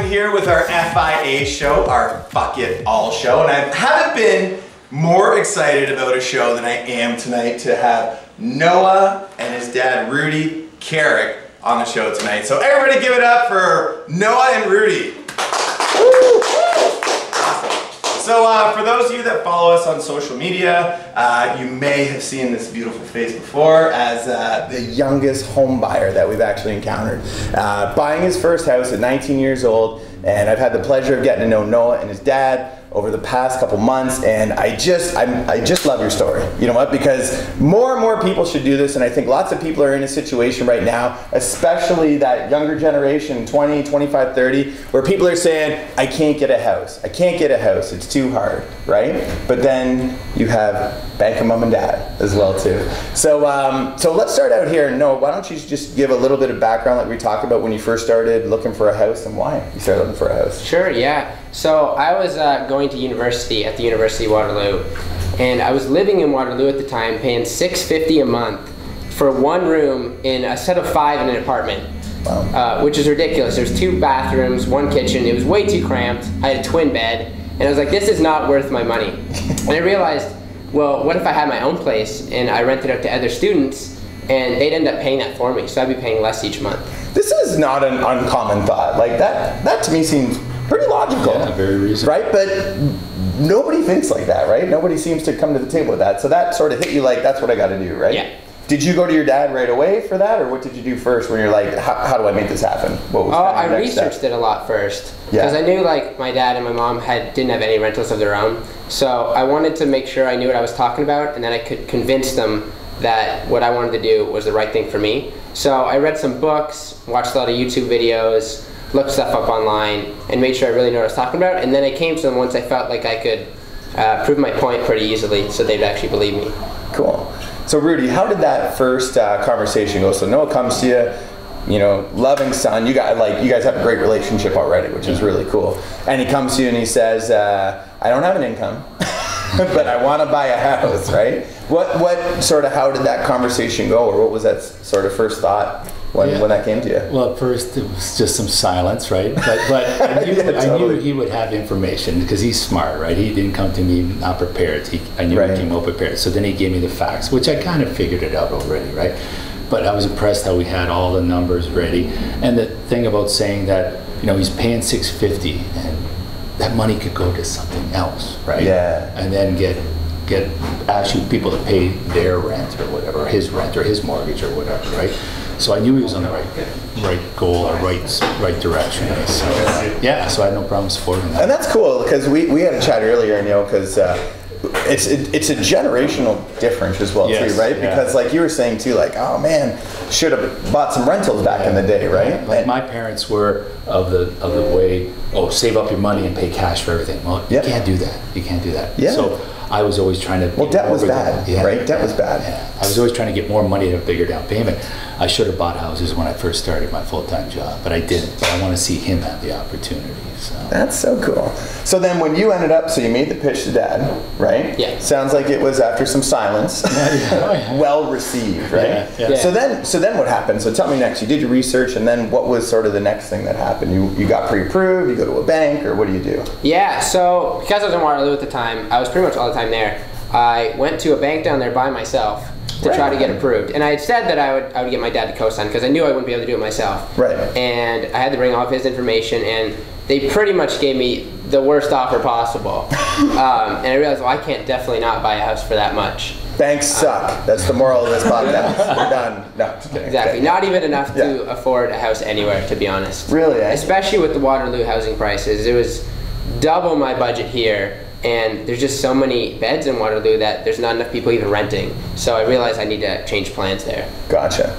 here with our FIA show, our Fuck It All show, and I haven't been more excited about a show than I am tonight to have Noah and his dad Rudy Kerec on the show tonight. So everybody give it up for Noah and Rudy. So for those of you that follow us on social media, you may have seen this beautiful face before as the youngest home buyer that we've actually encountered. Buying his first house at 19 years old, and I've had the pleasure of getting to know Noah and his dad over the past couple months, and I just love your story. You know what? Because more and more people should do this, and I think lots of people are in a situation right now, especially that younger generation, 20, 25, 30, where people are saying, I can't get a house. I can't get a house. It's too hard, right? But then you have Bank of Mom and Dad as well too. So so let's start out here. Noah, why don't you just give a little bit of background like we talked about when you first started looking for a house and why you started looking for a house? Sure, yeah. So I was going to university at the University of Waterloo, and I was living in Waterloo at the time, paying $650 a month for one room in a set of 5 in an apartment. Wow. Which is ridiculous. There's 2 bathrooms, 1 kitchen. It was way too cramped. I had a twin bed, and I was like, this is not worth my money. And I realized, well, what if I had my own place and I rented out to other students and they'd end up paying that for me, so I'd be paying less each month. This is not an uncommon thought. Like that to me seems pretty logical. Yeah, very reasonable. Right? But nobody thinks like that, right? Nobody seems to come to the table with that. So that sort of hit you like, that's what I got to do, right? Yeah. Did you go to your dad right away for that, or what did you do first when you're like, how do I make this happen? What was I researched it a lot first, because I knew like my dad and my mom didn't have any rentals of their own. So I wanted to make sure I knew what I was talking about, and then I could convince them that what I wanted to do was the right thing for me. So I read some books, watched a lot of YouTube videos, looked stuff up online, and made sure I really knew what I was talking about. And then I came to them once I felt like I could prove my point pretty easily, so they'd actually believe me. Cool. So Rudy, how did that first conversation go? So Noah comes to you, you know, loving son. You guys have a great relationship already, which is really cool. And he comes to you and he says, I don't have an income, but I want to buy a house, right? What sort of, how did that conversation go, or what was that sort of first thought when that came to you? Well, at first it was just some silence, right? But I knew he would have information because he's smart, right? He didn't come to me not prepared. I knew he came well prepared. So then he gave me the facts, which I kind of figured it out already, right? But I was impressed how we had all the numbers ready. And the thing about saying that, you know, he's paying $650 and that money could go to something else, right? Yeah. And then get actually people to pay their rent or whatever, or his rent or his mortgage or whatever, right? So I knew he was on the right goal or right direction. So yeah, so I had no problem supporting that. And that's cool because we had a chat earlier, you know, because it's a generational difference as well too, right? Yeah. Because like you were saying too, like, oh man, should have bought some rentals back in the day, right? Like my parents were of the way, oh, save up your money and pay cash for everything. Well, you can't do that. You can't do that. Yeah. So I was always trying to. Well, debt was bad, right? Debt was bad. Yeah. I was always trying to get more money at a bigger down payment. I should have bought houses when I first started my full-time job, but I didn't. But I want to see him have the opportunity. So. That's so cool. So then when you ended up, so you made the pitch to Dad, right? Yeah. Sounds like it was after some silence. Well received, right? Yeah. So then what happened? So tell me next. You did your research, and then what was sort of the next thing that happened? You got pre-approved, you go to a bank, or what do you do? Yeah, so because I was in Waterloo at the time, I was pretty much all the time there. I went to a bank down there by myself to try to get approved. And I had said that I would get my dad to co-sign because I knew I wouldn't be able to do it myself. Right. And I had to bring all of his information, and they pretty much gave me the worst offer possible. And I realized, well, I can't definitely not buy a house for that much. Banks suck. That's the moral of this podcast. We're done. No, just kidding. Exactly. Not even enough to afford a house anywhere, to be honest. Really? Especially with the Waterloo housing prices. It was double my budget here. And there's just so many beds in Waterloo that there's not enough people even renting. So I realized I need to change plans there. Gotcha.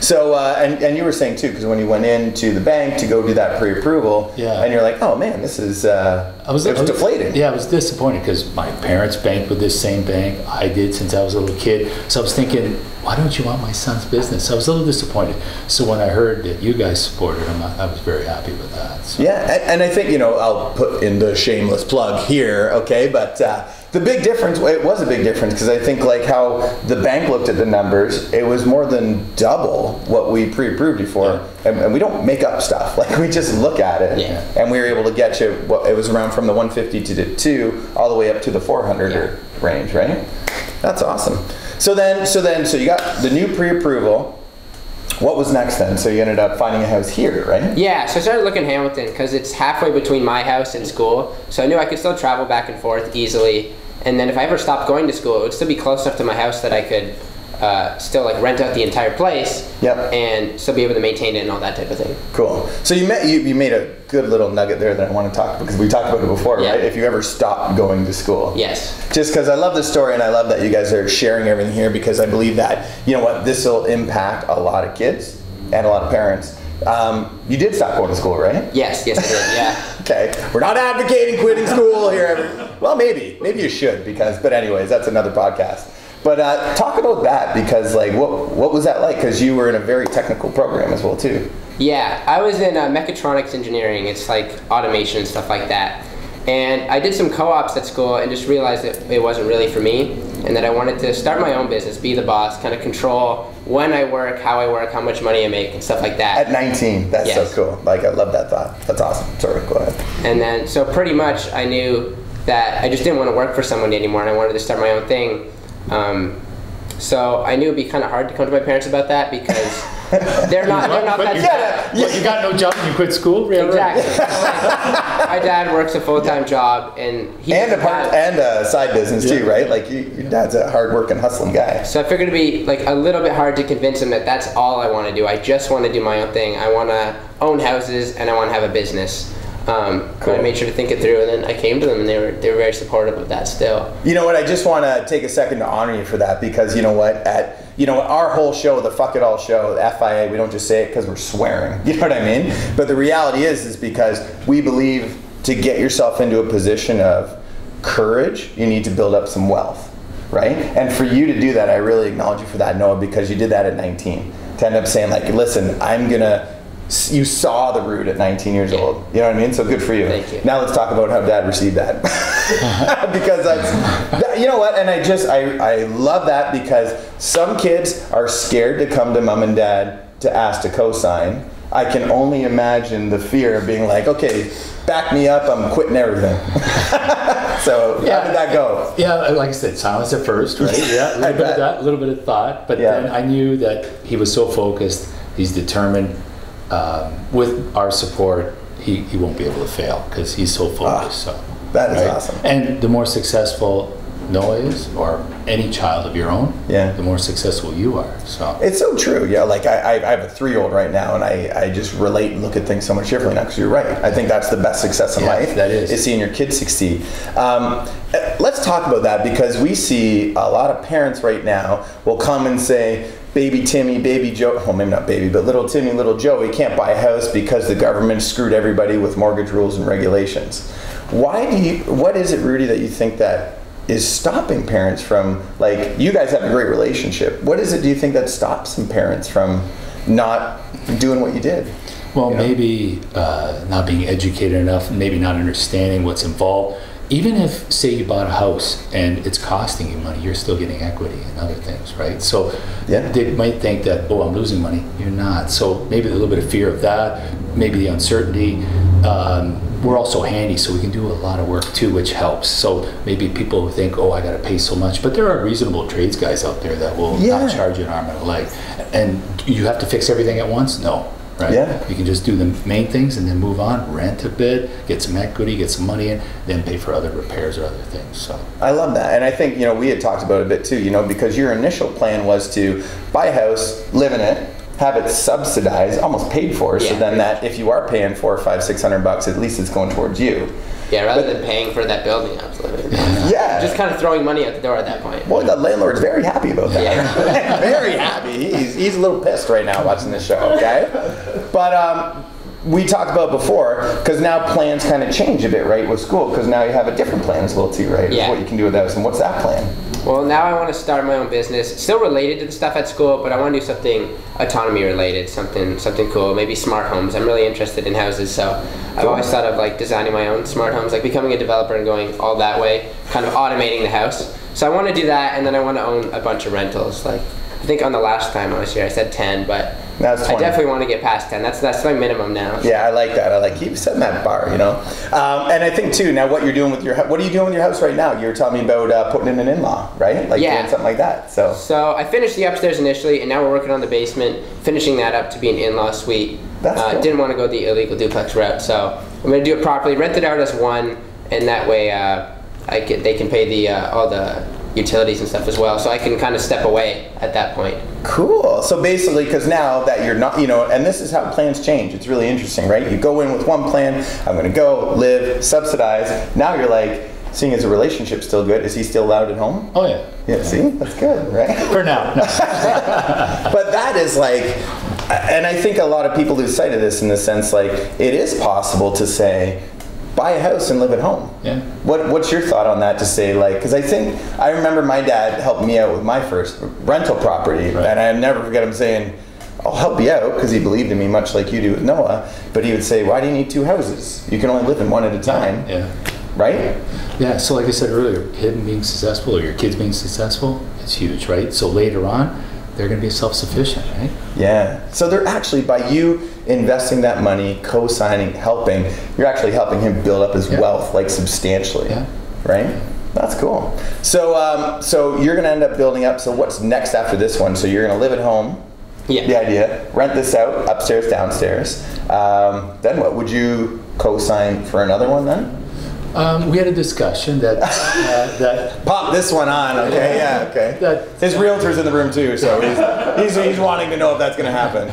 So, and you were saying too, because when you went into the bank to go do that pre-approval, and you're like, oh man, this is, it was deflating. Yeah, I was disappointed because my parents banked with this same bank. I did since I was a little kid. So I was thinking, why don't you want my son's business? So I was a little disappointed. So when I heard that you guys supported him, I was very happy with that. So. Yeah, and I think, you know, I'll put in the shameless plug here, okay, but The big difference, it was a big difference, because I think like how the bank looked at the numbers, it was more than double what we pre-approved you for. And we don't make up stuff. Like, we just look at it, and we were able to get you, it was around from the 150 to the 2, all the way up to the 400 range, right? That's awesome. So you got the new pre-approval. What was next then? So you ended up finding a house here, right? Yeah, so I started looking in Hamilton because it's halfway between my house and school. So I knew I could still travel back and forth easily. And then if I ever stopped going to school, it would still be close enough to my house that I could still like rent out the entire place and still be able to maintain it and all that type of thing. Cool. So you made a good little nugget there that I want to talk about, because we talked about it before, right? If you ever stopped going to school. Yes. Just because I love this story, and I love that you guys are sharing everything here, because I believe that, you know what, this will impact a lot of kids and a lot of parents. You did stop going to school, right? Yes, I did, yeah. Okay, we're not advocating quitting school here. Well, maybe you should, but anyways, that's another podcast. But talk about that, because like, what was that like? Because you were in a very technical program as well too. Yeah, I was in mechatronics engineering. It's like automation and stuff like that. And I did some co-ops at school and just realized that it wasn't really for me, and that I wanted to start my own business, be the boss, kind of control when I work, how much money I make, and stuff like that. At 19, that's so cool. Like, I love that thought. That's awesome. Sorry, go ahead. And then, so pretty much I knew that I just didn't want to work for someone anymore, and I wanted to start my own thing. So I knew it'd be kind of hard to come to my parents about that, because they're not that. You got no job and you quit school? Really? Exactly. My dad works a full-time job, and a side business too, right? Like, your dad's a hard-working, hustling guy. So I figured it'd be like a little bit hard to convince him that that's all I want to do. I just want to do my own thing. I want to own houses, and I want to have a business. Cool. I made sure to think it through, and then I came to them, and they were very supportive of that still. You know what, I just want to take a second to honor you for that, because you know what, our whole show, the Fuck It All show, the FIA, we don't just say it because we're swearing, you know what I mean? But the reality is because we believe to get yourself into a position of courage, you need to build up some wealth, right? And for you to do that, I really acknowledge you for that, Noah, because you did that at 19. To end up saying like, listen, you saw the root at 19 years old. You know what I mean? So good for you. Thank you. Now let's talk about how Dad received that. Because you know what? And I love that, because some kids are scared to come to mom and dad to ask to co-sign. I can only imagine the fear of being like, okay, back me up, I'm quitting everything. So how did that go? Yeah, like I said, silence at first, right? Yeah, a little bit of thought. But then I knew that he was so focused, he's determined. With our support, he won't be able to fail, because he's so focused. So that is awesome. And the more successful Noah is, or any child of your own, the more successful you are. So it's so true. Yeah, like I have a 3-year-old right now, and I just relate and look at things so much differently now, because you're right. I think that's the best success in life. That is seeing your kids succeed. Let's talk about that, because we see a lot of parents right now will come and say, baby Timmy, baby Joe, well maybe not baby, but little Timmy, little Joey can't buy a house because the government screwed everybody with mortgage rules and regulations. What is it, Rudy, that you think that is stopping parents from, like, you guys have a great relationship. What is it, do you think, that stops some parents from not doing what you did? Well, maybe not being educated enough, maybe not understanding what's involved. Even if, say, you bought a house and it's costing you money, you're still getting equity and other things, right? So they might think that, oh, I'm losing money. You're not. So maybe a little bit of fear of that, maybe the uncertainty. We're also handy, so we can do a lot of work too, which helps. So maybe people think, oh, I got to pay so much. But there are reasonable trades guys out there that will not charge you an arm and a leg. And you have to fix everything at once? No. Right? Yeah. You can just do the main things and then move on, rent a bit, get some equity, get some money in, then pay for other repairs or other things. So I love that. And I think, we had talked about it a bit too, because your initial plan was to buy a house, live in it, have it subsidized, almost paid for, so then that if you are paying $400, $500, $600, at least it's going towards you. Yeah, rather than paying for that building I was living in. Yeah. Just kind of throwing money out the door at that point. Well, the landlord's very happy about that. Yeah. Very happy. He's a little pissed right now watching this show, okay? But we talked about before, because now plans kind of change a bit, right, with school, because now you have a different plan as well too, right? Yeah. What you can do with those, and what's that plan? Well, now I want to start my own business, still related to the stuff at school, but I want to do something autonomy related, something cool, maybe smart homes. I'm really interested in houses, so I've always thought of like designing my own smart homes, like becoming a developer and going all that way, kind of automating the house. So I want to do that, and then I want to own a bunch of rentals. Like I think on the last time I was here, I said 10, but that's 20. I definitely want to get past 10. That's my minimum now. Yeah, I like that. I like keep setting that bar, you know. And I think too, now what you're doing with what are you doing with your house right now? You were telling me about putting in an in-law, right? Like doing something like that. So I finished the upstairs initially, and now we're working on the basement, finishing that up to be an in-law suite. That's cool. Didn't want to go the illegal duplex route, so I'm going to do it properly, rent it out as one, and that way they can pay all the utilities and stuff as well, so I can kind of step away at that point. Cool. So basically, because now that you're not, you know, and this is how plans change. It's really interesting, right? You go in with one plan, I'm going to go, live, subsidize. Now you're like, seeing as the relationship's still good, is he still allowed at home? Oh yeah. Yeah, see? That's good, right? For now. No. But that is like, and I think a lot of people lose sight of this in the sense like, it is possible to say, buy a house and live at home. Yeah. What's your thought on that to say, like, because I remember my dad helped me out with my first rental property, right. And I never forget him saying, I'll help you out, because he believed in me much like you do with Noah, but he would say, why do you need 2 houses? You can only live in one at a time. Yeah. Right? Yeah, so like I said earlier, him being successful or your kids being successful is huge, right? So later on, they're going to be self-sufficient, right? Yeah. So they're actually, by you investing that money, co-signing, helping, you're actually helping him build up his wealth, like substantially. Yeah. Right? That's cool. So, so you're going to end up building up. So what's next after this one? So you're going to live at home. Yeah. The idea. Rent this out, upstairs, downstairs. Then what? Would you co-sign for another one then? We had a discussion that Pop this one on, okay? Yeah, okay. His realtor's in the room too, so he's wanting to know if that's going to happen.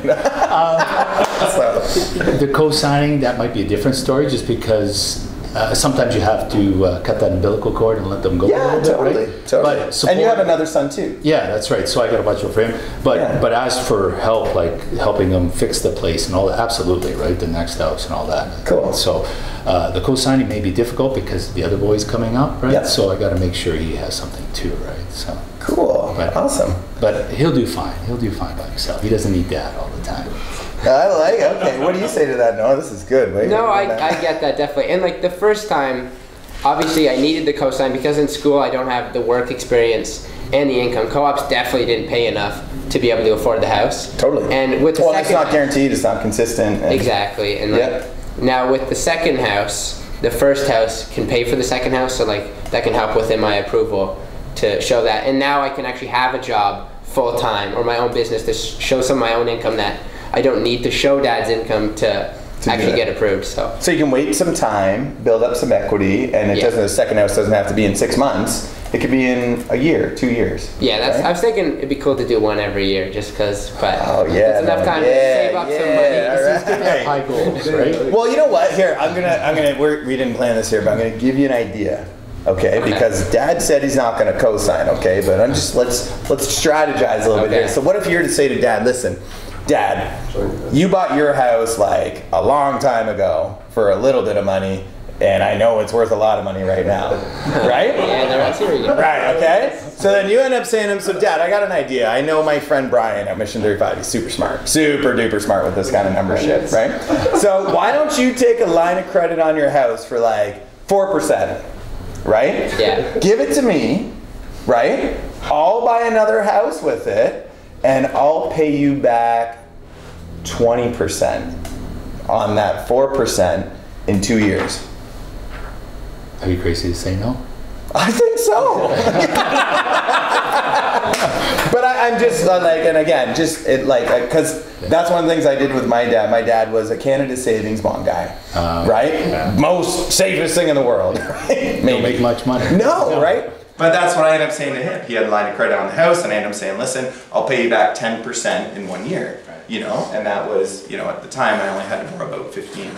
The co-signing, that might be a different story, just because sometimes you have to cut that umbilical cord and let them go a little bit, totally, right? Totally. But support, and you have another son too. Yeah, that's right. So I got to watch out for him. But as for help, like helping them fix the place and all that, absolutely, right? The next house and all that. Cool. So the co-signing may be difficult because the other boy's coming up, right? Yeah. So I got to make sure he has something too, right? So cool. Awesome. But he'll do fine. He'll do fine by himself. He doesn't need dad all the time. I like it. Okay, what do you say to that, Noah? This is good. Wait, no, I get that definitely. And like the first time, obviously I needed the cosign because in school I don't have the work experience and the income. Co-ops definitely didn't pay enough to be able to afford the house. Totally. And with the second, it's not guaranteed. It's not consistent. Exactly. And like, now with the second house, the first house can pay for the second house, so like that can help within my approval to show that. And now I can actually have a job full time or my own business to show some of my own income that I don't need to show dad's income to actually get approved. So you can wait some time, build up some equity, and it doesn't. The second house doesn't have to be in 6 months. It could be in a year, 2 years. Yeah, that's. Right? I was thinking it'd be cool to do one every year, just because. But it's enough time to save up some money. Right. High goals, right? Well, you know what? Here, we didn't plan this here, but I'm gonna give you an idea. Okay, because Dad said he's not going to co-sign. Okay, but let's strategize a little bit here. So what if you were to say to Dad, listen, Dad, you bought your house like a long time ago for a little bit of money, and I know it's worth a lot of money right now, right? Yeah, that's here you go. Right. Okay. So then you end up saying to him, so Dad, I got an idea. I know my friend Brian at Mission 35. He's super smart, super duper smart with this kind of number shit, right? So why don't you take a line of credit on your house for like 4%? Right? Yeah. Give it to me, right? I'll buy another house with it, and I'll pay you back 20% on that 4% in 2 years. Are you crazy to say no? I think so. But I'm just like, and again, just it like, because that's one of the things I did with my dad. My dad was a Canada savings bond guy, right? Yeah. Most safest thing in the world. Right? Don't make much money. No, right? But that's what I ended up saying to him. He had a line of credit on the house, and I ended up saying, listen, I'll pay you back 10% in 1 year. You know, and that was, you know, at the time I only had to borrow about $15,000.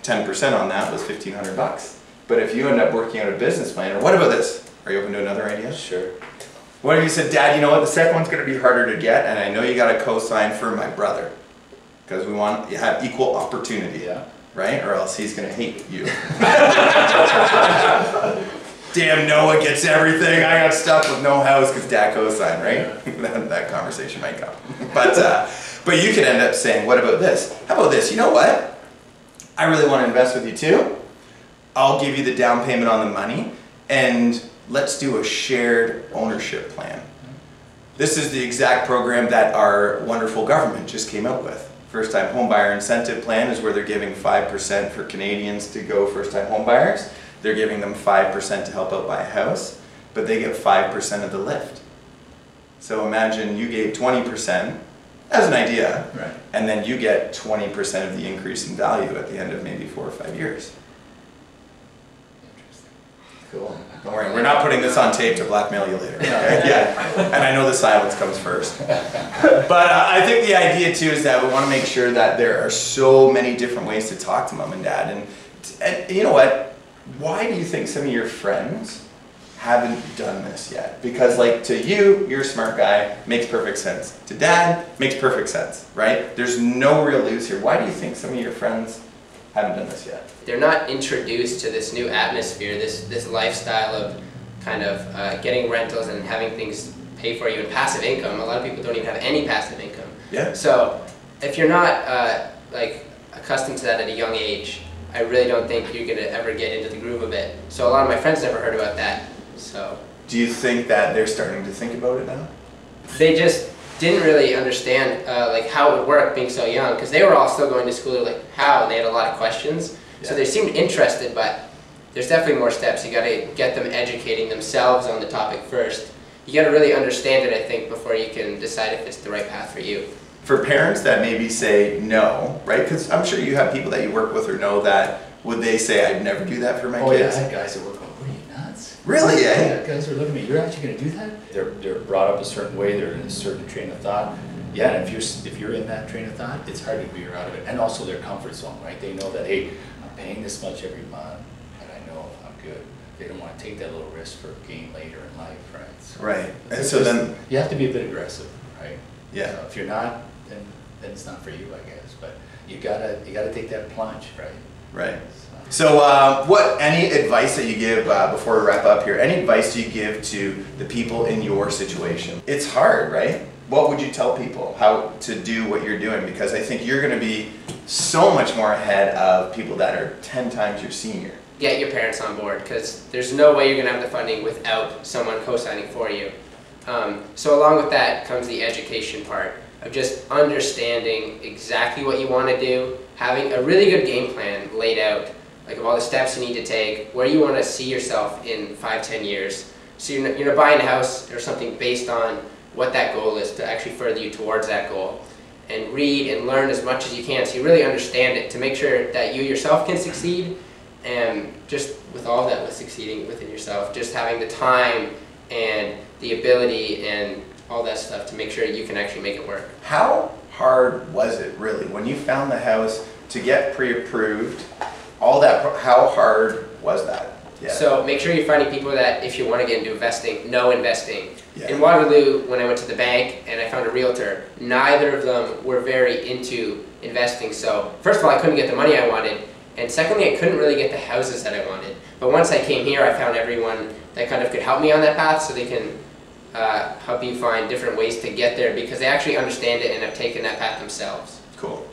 10% on that was $1,500. But if you end up working out a business plan, or what about this? Are you open to another idea? Sure. What if you said, Dad, you know what, the second one's going to be harder to get, and I know you got to co-sign for my brother, because we want you to have equal opportunity, right? Or else he's going to hate you. damn Noah gets everything. I got stuck with no house because dad co-signed, right? that conversation might come. But you could end up saying, what about this? How about this? You know what? I really want to invest with you too. I'll give you the down payment on the money, and let's do a shared ownership plan. This is the exact program that our wonderful government just came up with. First-time homebuyer incentive plan is where they're giving 5% for Canadians to go first-time homebuyers. They're giving them 5% to help out buy a house, but they get 5% of the lift. So imagine you gave 20% as an idea, right, and then you get 20% of the increase in value at the end of maybe 4 or 5 years. Cool. Don't worry, we're not putting this on tape to blackmail you later. Okay? Yeah, and I know the silence comes first. But I think the idea too is that we want to make sure that there are so many different ways to talk to mom and dad. And you know what? Why do you think some of your friends haven't done this yet? Because like to you, you're a smart guy, makes perfect sense. To dad, makes perfect sense, right? There's no real lose here. Why do you think some of your friends haven't done this yet? They're not introduced to this new atmosphere, this lifestyle of kind of getting rentals and having things pay for you and passive income. A lot of people don't even have any passive income. Yeah. So if you're not like accustomed to that at a young age, I really don't think you're gonna ever get into the groove of it. So a lot of my friends never heard about that. So. Do you think that they're starting to think about it now? They just didn't really understand like how it would work being so young, because they were all still going to school like how, and they had a lot of questions. Yeah. So they seemed interested, but there's definitely more steps. You got to get them educating themselves on the topic first. You got to really understand it, I think, before you can decide if it's the right path for you. For parents that maybe say no, right? Because I'm sure you have people that you work with or know that, would they say, I'd never do that for my kids? Yeah, I had guys that work on, what are you, nuts? Really, eh? Yeah, guys are looking at me, you're actually going to do that? They're brought up a certain way, they're in a certain train of thought. Yeah, and if you're in that train of thought, it's hard to veer out of it. And also their comfort zone, right? They know that, hey, I'm paying this much every month, and I know I'm good. They don't want to take that little risk for gain later in life, right? So right. And so then you have to be a bit aggressive, right? Yeah. So if you're not, then it's not for you, I guess. But you gotta take that plunge, right? Right. So any advice that you give, before we wrap up here, any advice do you give to the people in your situation? It's hard, right? What would you tell people how to do what you're doing? Because I think you're going to be so much more ahead of people that are 10 times your senior. Get your parents on board, because there's no way you're going to have the funding without someone co-signing for you. So along with that comes the education part of just understanding exactly what you want to do, having a really good game plan laid out, like of all the steps you need to take, where you want to see yourself in 5-10 years. So you're not buying a house or something based on what that goal is, to actually further you towards that goal. And read and learn as much as you can so you really understand it, to make sure that you yourself can succeed, and just with all that, with succeeding within yourself, just having the time and the ability and all that stuff to make sure you can actually make it work. How hard was it really when you found the house to get pre-approved? All that, how hard was that? Yeah. So make sure you're finding people that, if you want to get into investing, know investing. Yeah. In Waterloo, when I went to the bank and I found a realtor, neither of them were very into investing. So first of all, I couldn't get the money I wanted, and secondly, I couldn't really get the houses that I wanted. But once I came here, I found everyone that kind of could help me on that path, so they can help you find different ways to get there, because they actually understand it and have taken that path themselves. Cool.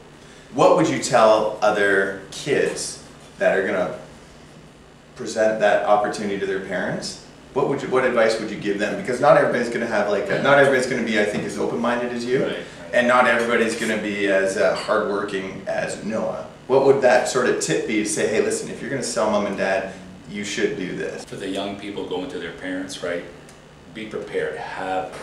What would you tell other kids that are going to present that opportunity to their parents? What advice would you give them? Because not everybody's going to have not everybody's going to be, I think, as open-minded as you, right. And not everybody's going to be as hardworking as Noah. What would that sort of tip be to say, hey, listen, if you're going to sell mom and dad, you should do this? For the young people going to their parents, right? Be prepared. Have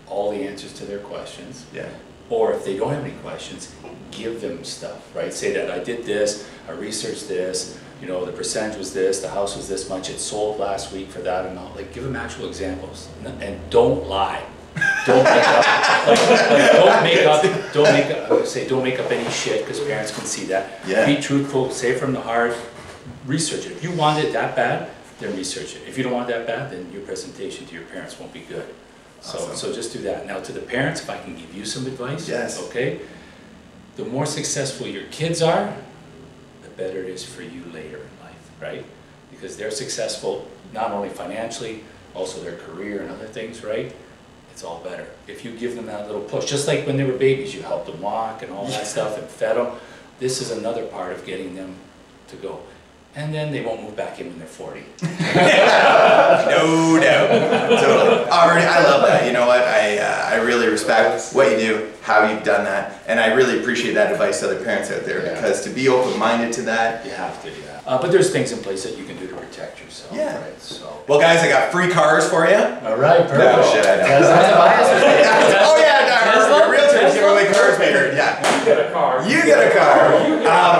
all the answers to their questions. Yeah. Or if they don't have any questions, give them stuff, right? Say that I did this, I researched this, you know, the percentage was this, the house was this much, it sold last week for that amount. Like, give them actual examples, and don't lie. Don't make up. Don't make up any shit, because parents can see that. Yeah. Be truthful. Say it from the heart. Research it. If you want it that bad, then research it. If you don't want that bad, then your presentation to your parents won't be good. Awesome. So just do that. Now to the parents, if I can give you some advice, yes. Okay. The more successful your kids are, the better it is for you later in life, right? because they're successful not only financially, also their career and other things, right? It's all better if you give them that little push. Just like when they were babies, you helped them walk and all that stuff and fed them. This is another part of getting them to go. And then they won't move back in when they're 40. No doubt. Totally. Already, I love that. You know what? I really respect what you do, how you've done that, and I really appreciate that advice to other parents out there, because to be open-minded to that, you have to, but there's things in place that you can do to protect yourself. Yeah. Right? So. Well, guys, I got free cars for you. All right, perfect. No shit, I know. Oh yeah, our realtors give away cars, maker. Yeah. You get a car. You get a car.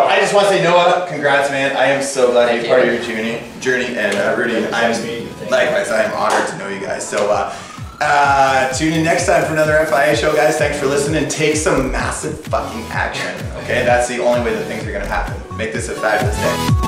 I just want to say, Noah, congrats, man. I am so glad to be part of your journey, and Rudy, likewise, I am honored to know you guys. So tune in next time for another FIA show, guys. Thanks for listening. Take some massive fucking action. Okay, that's the only way that things are gonna happen. Make this a fabulous day.